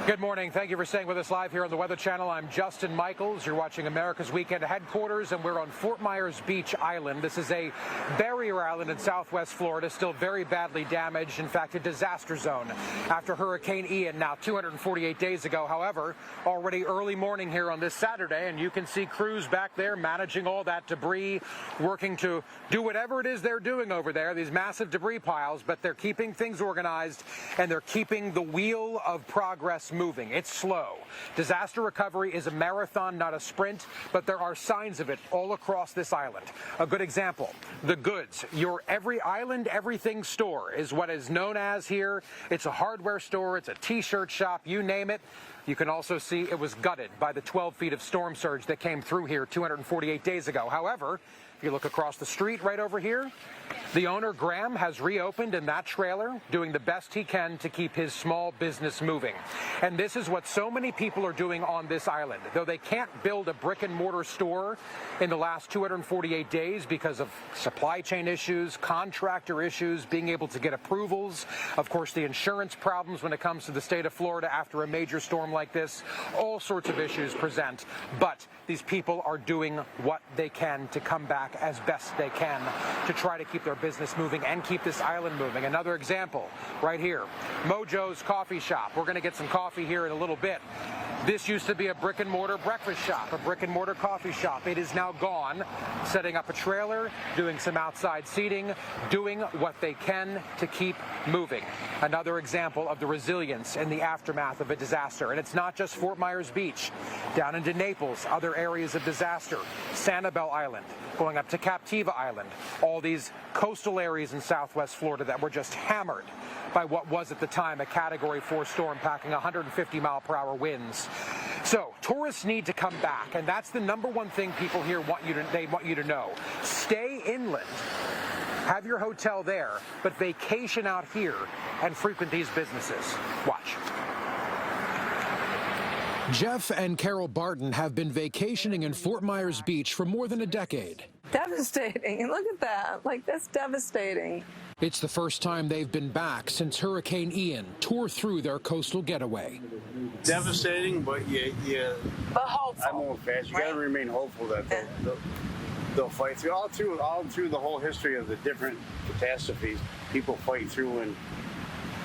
Good morning. Thank you for staying with us live here on the Weather Channel. I'm Justin Michaels. You're watching America's Weekend headquarters, and we're on Fort Myers Beach Island. This is a barrier island in southwest Florida, still very badly damaged. In fact, a disaster zone after Hurricane Ian now 248 days ago. However, already early morning here on this Saturday, and you can see crews back there managing all that debris, working to do whatever it is they're doing over there, these massive debris piles, but they're keeping things organized, and they're keeping the wheel of progress moving. It's slow. Disaster recovery is a marathon, not a sprint, but there are signs of it all across this island. A good example, the Goods, your every island everything store is what is known as here. It's a hardware store, it's a t-shirt shop, you name it. You can also see it was gutted by the 12 feet of storm surge that came through here 248 days ago. However, if you look across the street right over here, the owner, Graham, has reopened in that trailer, doing the best he can to keep his small business moving. And this is what so many people are doing on this island. Though they can't build a brick and mortar store in the last 248 days because of supply chain issues, contractor issues, being able to get approvals, of course, the insurance problems when it comes to the state of Florida after a major storm like this, all sorts of issues present. But these people are doing what they can to come back as best they can to try to keep their business moving and keep this island moving. Another example right here, Mojo's Coffee Shop. We're going to get some coffee here in a little bit. This used to be a brick and mortar breakfast shop, a brick and mortar coffee shop. It is now gone, setting up a trailer, doing some outside seating, doing what they can to keep moving. Another example of the resilience in the aftermath of a disaster. And it's not just Fort Myers Beach. Down into Naples, other areas of disaster, Sanibel Island, going up to Captiva Island, all these coastal areas in southwest Florida that were just hammered by what was at the time a Category 4 storm packing 150-mile-per-hour winds. So tourists need to come back, and that's the number one thing people here want you to know. Stay inland. Have your hotel there, but vacation out here and frequent these businesses. Watch. Jeff and Carol Barton have been vacationing in Fort Myers Beach for more than a decade. Devastating. Look at that. Like, that's devastating. It's the first time they've been back since Hurricane Ian tore through their coastal getaway. Devastating, but But hopeful. I'm old-fashioned. You got to remain hopeful that they'll fight through. All through the whole history of the different catastrophes, people fight through, and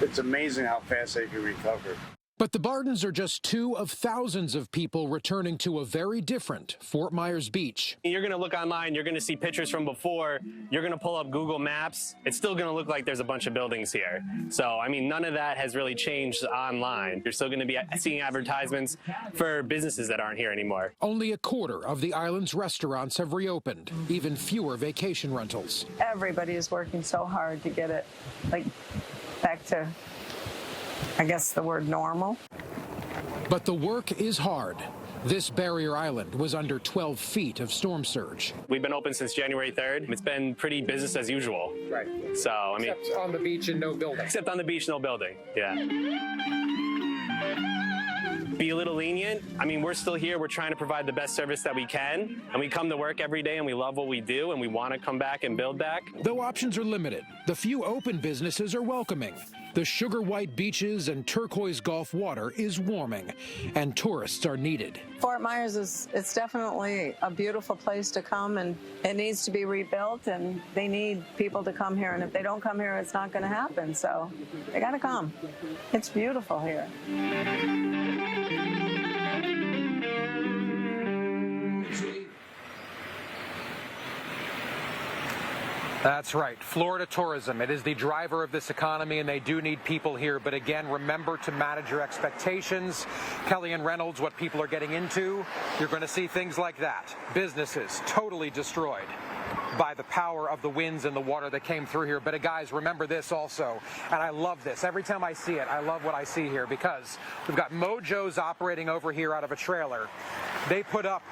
it's amazing how fast they can recover. But the Bardens are just two of thousands of people returning to a very different Fort Myers Beach. You're going to look online, you're going to see pictures from before, you're going to pull up Google Maps, it's still going to look like there's a bunch of buildings here. So, I mean, none of that has really changed online. You're still going to be seeing advertisements for businesses that aren't here anymore. Only a quarter of the island's restaurants have reopened, even fewer vacation rentals. Everybody is working so hard to get it, like, back to, I guess, the word normal. But the work is hard. This barrier island was under 12 feet of storm surge. We've been open since January 3rd. It's been pretty business as usual. Right. So, I mean... Except on the beach and no building. Except on the beach, no building. Yeah. Be a little lenient. I mean, we're still here. We're trying to provide the best service that we can. And we come to work every day and we love what we do and we want to come back and build back. Though options are limited, the few open businesses are welcoming. The sugar white beaches and turquoise Gulf water is warming, and tourists are needed. Fort Myers it's definitely a beautiful place to come, and it needs to be rebuilt, and they need people to come here. And if they don't come here, it's not going to happen. So they got to come. It's beautiful here. That's right. Florida tourism. It is the driver of this economy, and they do need people here. But again, remember to manage your expectations. Kelly and Reynolds, what people are getting into, you're going to see things like that. Businesses totally destroyed by the power of the winds and the water that came through here. But guys, remember this also, and I love this. Every time I see it, I love what I see here, because we've got Mojo's operating over here out of a trailer. They put up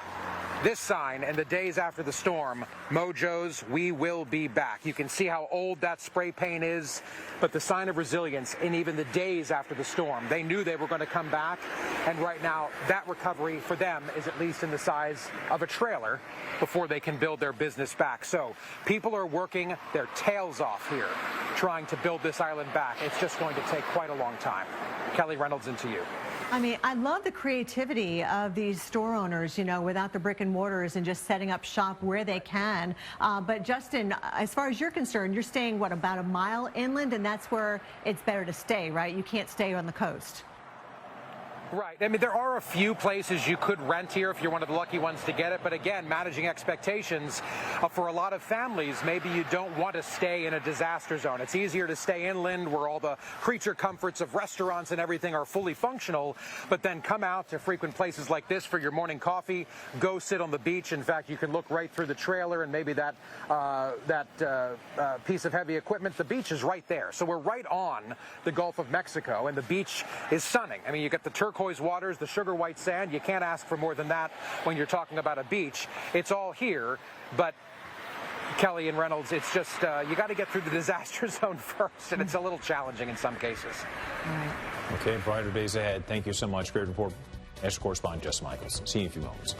this sign in the days after the storm, Mojo's, we will be back. You can see how old that spray paint is, but the sign of resilience in even the days after the storm. They knew they were going to come back, and right now that recovery for them is at least in the size of a trailer before they can build their business back. So people are working their tails off here trying to build this island back. It's just going to take quite a long time. Kelly, Reynolds, into you. I mean, I love the creativity of these store owners, you know, without the brick and mortars and just setting up shop where they can. But Justin, as far as you're concerned, you're staying, what, about a mile inland, and that's where it's better to stay, right? You can't stay on the coast. Right. I mean, there are a few places you could rent here if you're one of the lucky ones to get it. But again, managing expectations for a lot of families, maybe you don't want to stay in a disaster zone. It's easier to stay inland where all the creature comforts of restaurants and everything are fully functional, but then come out to frequent places like this for your morning coffee, go sit on the beach. In fact, you can look right through the trailer and maybe that piece of heavy equipment. The beach is right there. So we're right on the Gulf of Mexico, and the beach is stunning. I mean, you get the turquoise waters, the sugar white sand. You can't ask for more than that when you're talking about a beach. It's all here, but Kelly and Reynolds, it's just you got to get through the disaster zone first, and it's a little challenging in some cases. Right. Okay, brighter days ahead. Thank you so much. Great report. Extra correspondent Justin Michaels. See you in a few moments.